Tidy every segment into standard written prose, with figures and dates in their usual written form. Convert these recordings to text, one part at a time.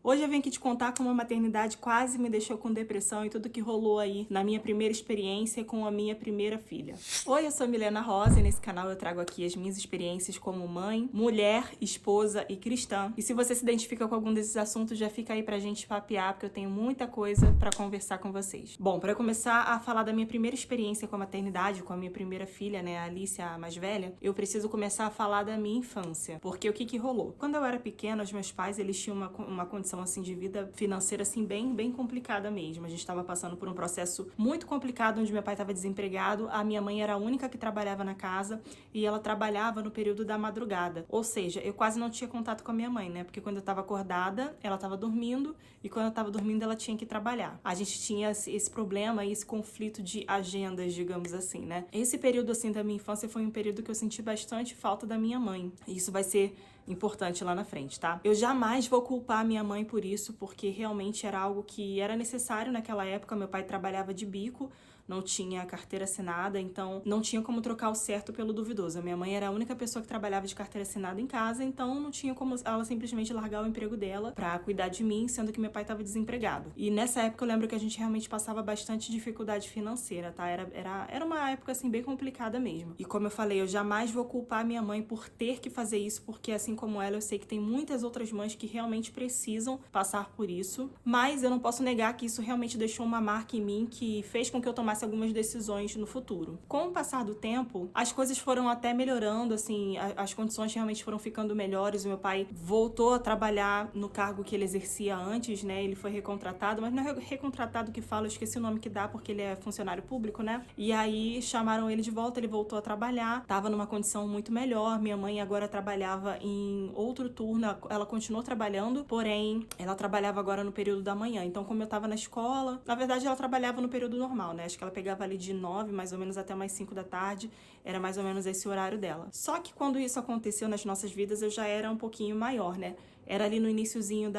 Hoje eu venho aqui te contar como a maternidade quase me deixou com depressão e tudo que rolou aí na minha primeira experiência com a minha primeira filha. Oi, eu sou Milena Rosa e nesse canal eu trago aqui as minhas experiências como mãe, mulher, esposa e cristã. E se você se identifica com algum desses assuntos, já fica aí pra gente papear, porque eu tenho muita coisa pra conversar com vocês. Bom, pra começar a falar da minha primeira experiência com a maternidade, com a minha primeira filha, né, a Alicia, a mais velha, eu preciso começar a falar da minha infância. Porque o que rolou? Quando eu era pequena, os meus pais, eles tinham uma condição assim de vida financeira assim bem complicada mesmo. A gente estava passando por um processo muito complicado onde meu pai estava desempregado, a minha mãe era a única que trabalhava na casa e ela trabalhava no período da madrugada. Ou seja, eu quase não tinha contato com a minha mãe, né? Porque quando eu estava acordada, ela estava dormindo e quando eu estava dormindo, ela tinha que trabalhar. A gente tinha esse problema e esse conflito de agendas, digamos assim, né? Esse período assim da minha infância foi um período que eu senti bastante falta da minha mãe. E isso vai ser importante lá na frente, tá? Eu jamais vou culpar minha mãe por isso, porque realmente era algo que era necessário naquela época. Meu pai trabalhava de bico, não tinha carteira assinada, então não tinha como trocar o certo pelo duvidoso. A minha mãe era a única pessoa que trabalhava de carteira assinada em casa, então não tinha como ela simplesmente largar o emprego dela pra cuidar de mim, sendo que meu pai estava desempregado. E nessa época eu lembro que a gente realmente passava bastante dificuldade financeira, tá? Era uma época assim bem complicada mesmo. E como eu falei, eu jamais vou culpar minha mãe por ter que fazer isso, porque assim como ela, eu sei que tem muitas outras mães que realmente precisam passar por isso, mas eu não posso negar que isso realmente deixou uma marca em mim que fez com que eu tomasse algumas decisões no futuro. Com o passar do tempo, as coisas foram até melhorando, assim, as condições realmente foram ficando melhores. O meu pai voltou a trabalhar no cargo que ele exercia antes, né? Ele foi recontratado, mas não é recontratado que fala, eu esqueci o nome que dá, porque ele é funcionário público, né? E aí chamaram ele de volta, ele voltou a trabalhar, tava numa condição muito melhor. Minha mãe agora trabalhava em outro turno, ela continuou trabalhando, porém, ela trabalhava agora no período da manhã. Então, como eu tava na escola, na verdade, ela trabalhava no período normal, né? Acho que ela pegava ali de 9, mais ou menos, até mais 5 da tarde. Era mais ou menos esse horário dela. Só que quando isso aconteceu nas nossas vidas, eu já era um pouquinho maior, né? Era ali no iniciozinho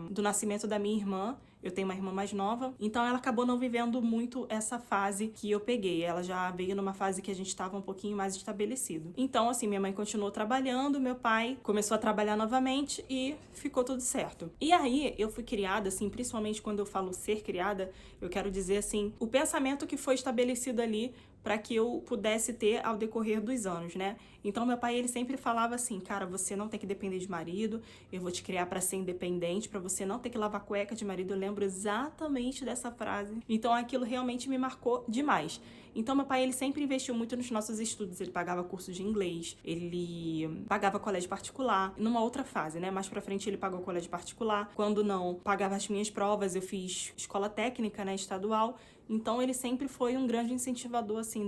do nascimento da minha irmã. Eu tenho uma irmã mais nova, então ela acabou não vivendo muito essa fase que eu peguei. Ela já veio numa fase que a gente estava um pouquinho mais estabelecido. Então, assim, minha mãe continuou trabalhando, meu pai começou a trabalhar novamente e ficou tudo certo. E aí, eu fui criada, assim, principalmente quando eu falo ser criada, eu quero dizer, assim, o pensamento que foi estabelecido ali para que eu pudesse ter ao decorrer dos anos, né? Então, meu pai, ele sempre falava assim, cara, você não tem que depender de marido, eu vou te criar para ser independente, para você não ter que lavar cueca de marido. Eu lembro exatamente dessa frase. Então, aquilo realmente me marcou demais. Então, meu pai, ele sempre investiu muito nos nossos estudos. Ele pagava curso de inglês, ele pagava colégio particular. Numa outra fase, né? Mais pra frente, ele pagou colégio particular. Quando não, pagava as minhas provas. Eu fiz escola técnica, né? Estadual. Então, ele sempre foi um grande incentivador, assim,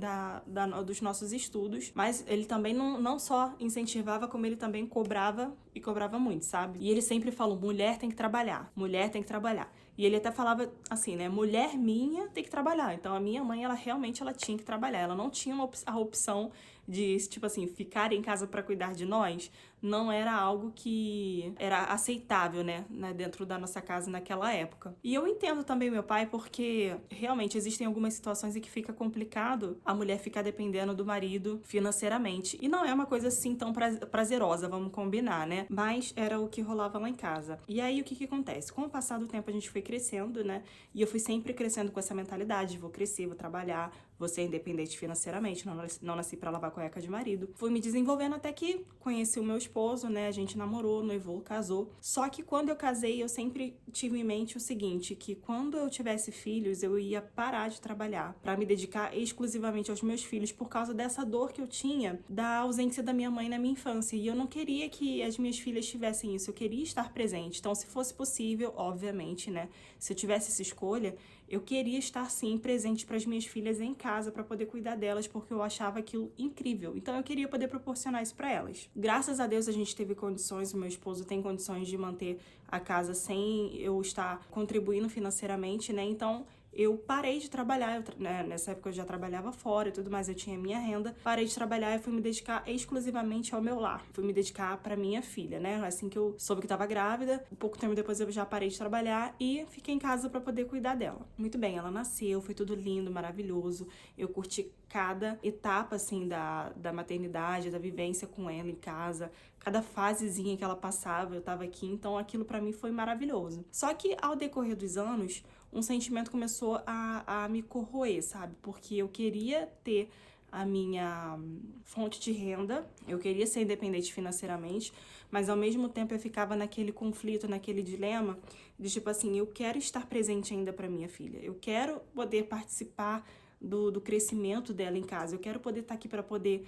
dos nossos estudos. Mas ele também não só incentivava, como ele também cobrava, e cobrava muito, sabe? E ele sempre falou, mulher tem que trabalhar, mulher tem que trabalhar. E ele até falava assim, né, mulher minha tem que trabalhar. Então, a minha mãe, ela realmente tinha que trabalhar. Ela não tinha a opção de, tipo assim, ficar em casa para cuidar de nós. Não era algo que era aceitável, né, dentro da nossa casa naquela época. E eu entendo também meu pai, porque realmente existem algumas situações em que fica complicado a mulher ficar dependendo do marido financeiramente. E não é uma coisa assim tão prazerosa, vamos combinar, né? Mas era o que rolava lá em casa. E aí, o que acontece? Com o passar do tempo, a gente foi crescendo, né? E eu fui sempre crescendo com essa mentalidade, vou crescer, vou trabalhar, vou ser independente financeiramente, não nasci pra lavar cueca de marido. Fui me desenvolvendo até que conheci o meu esposo, né? A gente namorou, noivou, casou. Só que quando eu casei, eu sempre tive em mente o seguinte, que quando eu tivesse filhos, eu ia parar de trabalhar pra me dedicar exclusivamente aos meus filhos por causa dessa dor que eu tinha da ausência da minha mãe na minha infância. E eu não queria que as minhas filhas tivessem isso, eu queria estar presente. Então, se fosse possível, obviamente, né? Se eu tivesse essa escolha, eu queria estar sim presente para as minhas filhas em casa para poder cuidar delas, porque eu achava aquilo incrível. Então eu queria poder proporcionar isso para elas. Graças a Deus a gente teve condições, o meu esposo tem condições de manter a casa sem eu estar contribuindo financeiramente, né? Então eu parei de trabalhar, né? Nessa época eu já trabalhava fora e tudo mais, eu tinha minha renda, parei de trabalhar e fui me dedicar exclusivamente ao meu lar, fui me dedicar pra minha filha, né? Assim que eu soube que tava grávida, um pouco tempo depois eu já parei de trabalhar e fiquei em casa pra poder cuidar dela. Muito bem, ela nasceu, foi tudo lindo, maravilhoso, eu curti cada etapa, assim, da maternidade, da vivência com ela em casa, cada fasezinha que ela passava, eu tava aqui, então aquilo pra mim foi maravilhoso. Só que ao decorrer dos anos, um sentimento começou a me corroer, sabe? Porque eu queria ter a minha fonte de renda, eu queria ser independente financeiramente, mas ao mesmo tempo eu ficava naquele conflito, naquele dilema de tipo assim, eu quero estar presente ainda para minha filha, eu quero poder participar do crescimento dela em casa, eu quero poder estar aqui para poder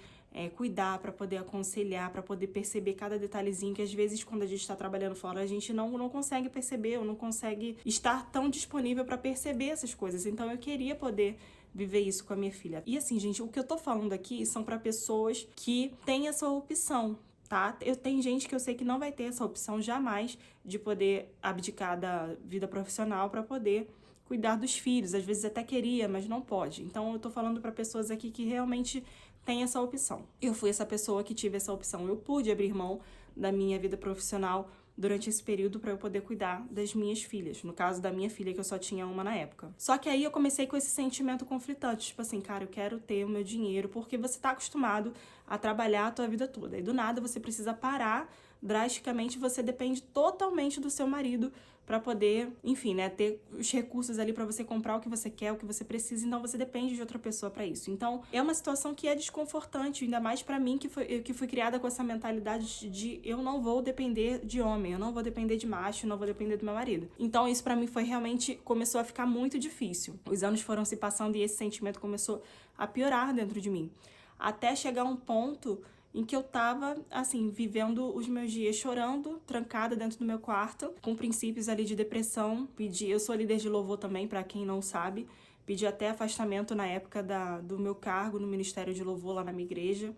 cuidar, para poder aconselhar, para poder perceber cada detalhezinho que às vezes quando a gente está trabalhando fora a gente não consegue perceber, ou não consegue estar tão disponível para perceber essas coisas. Então eu queria poder viver isso com a minha filha. E assim, gente, o que eu tô falando aqui são para pessoas que têm essa opção, tá? Tem gente que eu sei que não vai ter essa opção jamais de poder abdicar da vida profissional para poder cuidar dos filhos. Às vezes até queria, mas não pode. Então eu tô falando para pessoas aqui que realmente têm essa opção. Eu fui essa pessoa que tive essa opção. Eu pude abrir mão da minha vida profissional durante esse período para eu poder cuidar das minhas filhas. No caso da minha filha, que eu só tinha uma na época. Só que aí eu comecei com esse sentimento conflitante. Tipo assim, cara, eu quero ter o meu dinheiro, porque você tá acostumado a trabalhar a tua vida toda. E do nada você precisa parar drasticamente, você depende totalmente do seu marido para poder, enfim, né, ter os recursos ali para você comprar o que você quer, o que você precisa, então você depende de outra pessoa para isso. Então, é uma situação que é desconfortante, ainda mais para mim que fui criada com essa mentalidade de eu não vou depender de homem, eu não vou depender de macho, eu não vou depender do meu marido. Então, isso para mim foi realmente, começou a ficar muito difícil. Os anos foram se passando e esse sentimento começou a piorar dentro de mim. Até chegar um ponto em que eu tava, assim, vivendo os meus dias chorando, trancada dentro do meu quarto, com princípios ali de depressão. Eu sou líder de louvor também, pra quem não sabe. Pedi até afastamento na época do meu cargo no Ministério de Louvor lá na minha igreja.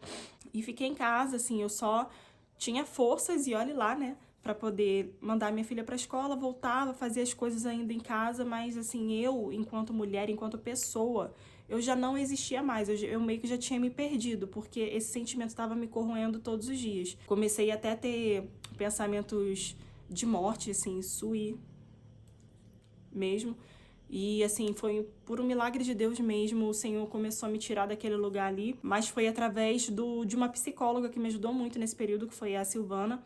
E fiquei em casa, assim, eu só tinha forças, e olhe lá, né, pra poder mandar minha filha pra escola, voltava, fazia as coisas ainda em casa, mas, assim, eu, enquanto mulher, enquanto pessoa, eu já não existia mais, eu meio que já tinha me perdido, porque esse sentimento estava me corroendo todos os dias. Comecei até a ter pensamentos de morte, assim, suí mesmo. E, assim, foi por um milagre de Deus mesmo, o Senhor começou a me tirar daquele lugar ali, mas foi através de uma psicóloga que me ajudou muito nesse período, que foi a Silvana.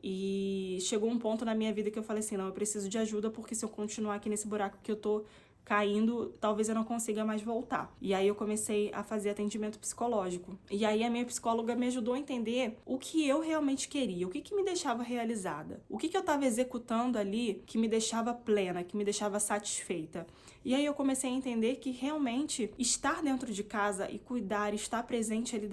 E chegou um ponto na minha vida que eu falei assim, não, eu preciso de ajuda, porque se eu continuar aqui nesse buraco que eu tô caindo, talvez eu não consiga mais voltar. E aí eu comecei a fazer atendimento psicológico. E aí a minha psicóloga me ajudou a entender o que eu realmente queria, o que me deixava realizada, o que eu estava executando ali que me deixava plena, que me deixava satisfeita. E aí eu comecei a entender que realmente estar dentro de casa e cuidar, estar presente ali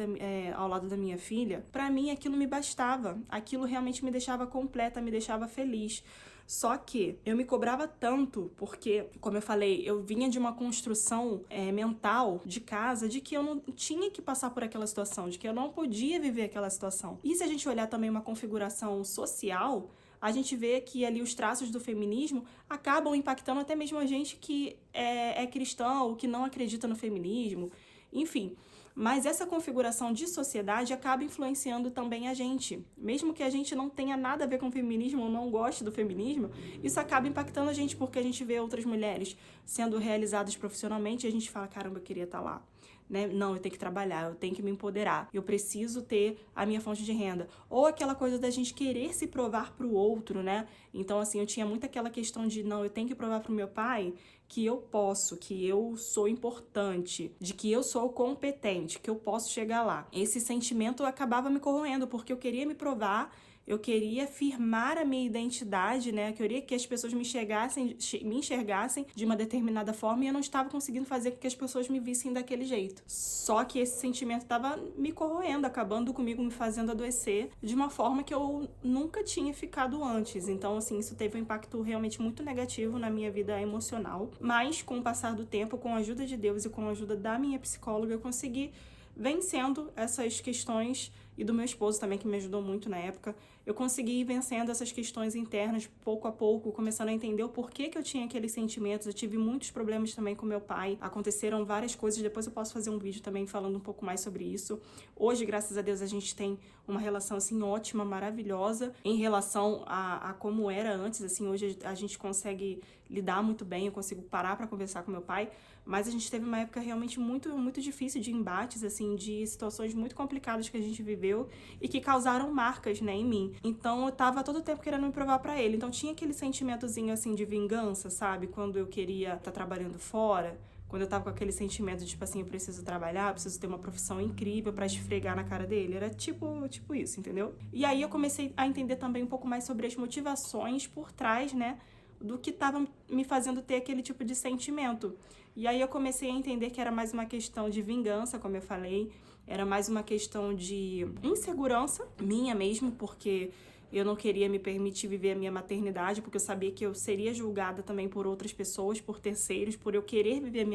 ao lado da minha filha, pra mim aquilo me bastava. Aquilo realmente me deixava completa, me deixava feliz. Só que eu me cobrava tanto, porque, como eu falei, eu vinha de uma construção mental de casa, de que eu não tinha que passar por aquela situação, de que eu não podia viver aquela situação. E se a gente olhar também uma configuração social, a gente vê que ali os traços do feminismo acabam impactando até mesmo a gente que é cristão ou que não acredita no feminismo, enfim. Mas essa configuração de sociedade acaba influenciando também a gente. Mesmo que a gente não tenha nada a ver com o feminismo ou não goste do feminismo, isso acaba impactando a gente porque a gente vê outras mulheres sendo realizadas profissionalmente e a gente fala, caramba, eu queria estar lá. Né? Não, eu tenho que trabalhar, eu tenho que me empoderar, eu preciso ter a minha fonte de renda. Ou aquela coisa da gente querer se provar pro outro, né? Então, assim, eu tinha muito aquela questão de, não, eu tenho que provar pro meu pai que eu posso, que eu sou importante, de que eu sou competente, que eu posso chegar lá. Esse sentimento acabava me corroendo, porque eu queria me provar, eu queria firmar a minha identidade, né? Eu queria que as pessoas me enxergassem de uma determinada forma e eu não estava conseguindo fazer com que as pessoas me vissem daquele jeito. Só que esse sentimento estava me corroendo, acabando comigo, me fazendo adoecer de uma forma que eu nunca tinha ficado antes. Então, assim, isso teve um impacto realmente muito negativo na minha vida emocional. Mas, com o passar do tempo, com a ajuda de Deus e com a ajuda da minha psicóloga, eu consegui vencendo essas questões, e do meu esposo também, que me ajudou muito na época, eu consegui ir vencendo essas questões internas pouco a pouco, começando a entender o porquê que eu tinha aqueles sentimentos. Eu tive muitos problemas também com meu pai, aconteceram várias coisas, depois eu posso fazer um vídeo também falando um pouco mais sobre isso. Hoje, graças a Deus, a gente tem uma relação, assim, ótima, maravilhosa, em relação a como era antes, assim, hoje a gente consegue lidar muito bem, eu consigo parar pra conversar com meu pai, mas a gente teve uma época realmente muito, muito difícil de embates, assim, de situações muito complicadas que a gente viveu e que causaram marcas, né, em mim. Então, eu tava todo o tempo querendo me provar pra ele, então tinha aquele sentimentozinho, assim, de vingança, sabe? Quando eu queria estar trabalhando fora, quando eu tava com aquele sentimento de, tipo assim, eu preciso trabalhar, eu preciso ter uma profissão incrível pra esfregar na cara dele. Era tipo isso, entendeu? E aí eu comecei a entender também um pouco mais sobre as motivações por trás, né, do que tava me fazendo ter aquele tipo de sentimento. E aí eu comecei a entender que era mais uma questão de vingança, como eu falei, era mais uma questão de insegurança minha mesmo, porque eu não queria me permitir viver a minha maternidade, porque eu sabia que eu seria julgada também por outras pessoas, por terceiros, por eu querer viver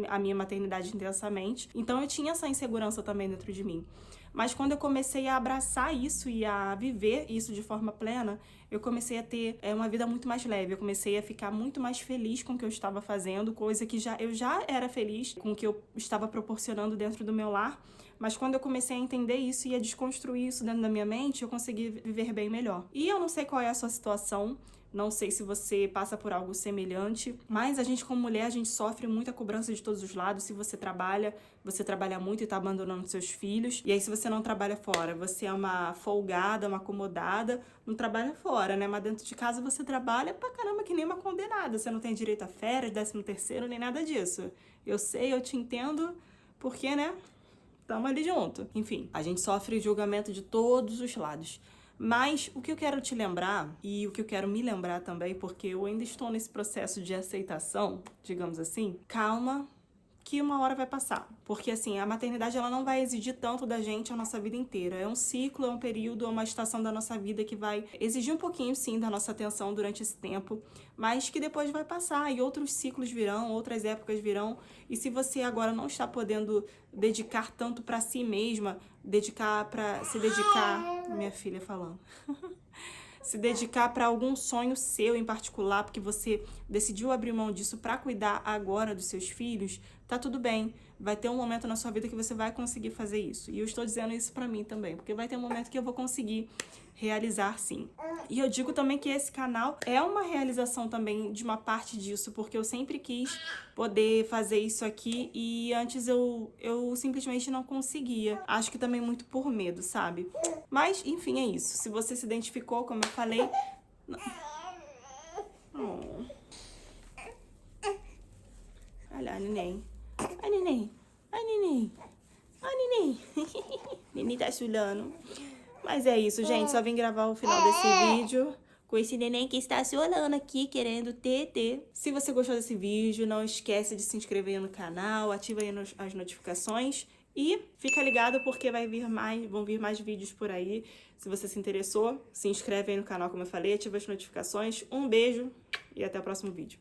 a minha maternidade intensamente. Então eu tinha essa insegurança também dentro de mim. Mas quando eu comecei a abraçar isso e a viver isso de forma plena, eu comecei a ter uma vida muito mais leve. Eu comecei a ficar muito mais feliz com o que eu estava fazendo, coisa que eu já era feliz com o que eu estava proporcionando dentro do meu lar. Mas quando eu comecei a entender isso e a desconstruir isso dentro da minha mente, eu consegui viver bem melhor. E eu não sei qual é a sua situação, não sei se você passa por algo semelhante, mas a gente como mulher, a gente sofre muita cobrança de todos os lados. Se você trabalha muito e tá abandonando seus filhos. E aí se você não trabalha fora, você é uma folgada, uma acomodada, não trabalha fora, né? Mas dentro de casa você trabalha pra caramba que nem uma condenada. Você não tem direito a férias, 13º, nem nada disso. Eu sei, eu te entendo, porque, né? Tamo ali junto. Enfim, a gente sofre julgamento de todos os lados. Mas o que eu quero te lembrar, e o que eu quero me lembrar também, porque eu ainda estou nesse processo de aceitação, digamos assim, calma, que uma hora vai passar. Porque, assim, a maternidade, ela não vai exigir tanto da gente a nossa vida inteira. É um ciclo, é um período, é uma estação da nossa vida que vai exigir um pouquinho, sim, da nossa atenção durante esse tempo, mas que depois vai passar e outros ciclos virão, outras épocas virão. E se você agora não está podendo dedicar tanto pra si mesma, se dedicar... Minha filha falando... se dedicar para algum sonho seu em particular, porque você decidiu abrir mão disso para cuidar agora dos seus filhos, tá tudo bem. Vai ter um momento na sua vida que você vai conseguir fazer isso. E eu estou dizendo isso para mim também, porque vai ter um momento que eu vou conseguir realizar, sim. E eu digo também que esse canal é uma realização também de uma parte disso, porque eu sempre quis poder fazer isso aqui e antes eu simplesmente não conseguia. Acho que também muito por medo, sabe? Mas, enfim, é isso. Se você se identificou, como eu falei... Oh. Olha lá, neném. Ai, neném. Ai, neném. Ai, neném. Neném tá chulando. Mas é isso, gente. Só vim gravar o final desse vídeo com esse neném que está se olhando aqui, querendo TT. Se você gostou desse vídeo, não esquece de se inscrever no canal, ativa aí as notificações e fica ligado porque vão vir mais vídeos por aí. Se você se interessou, se inscreve aí no canal, como eu falei, ativa as notificações. Um beijo e até o próximo vídeo.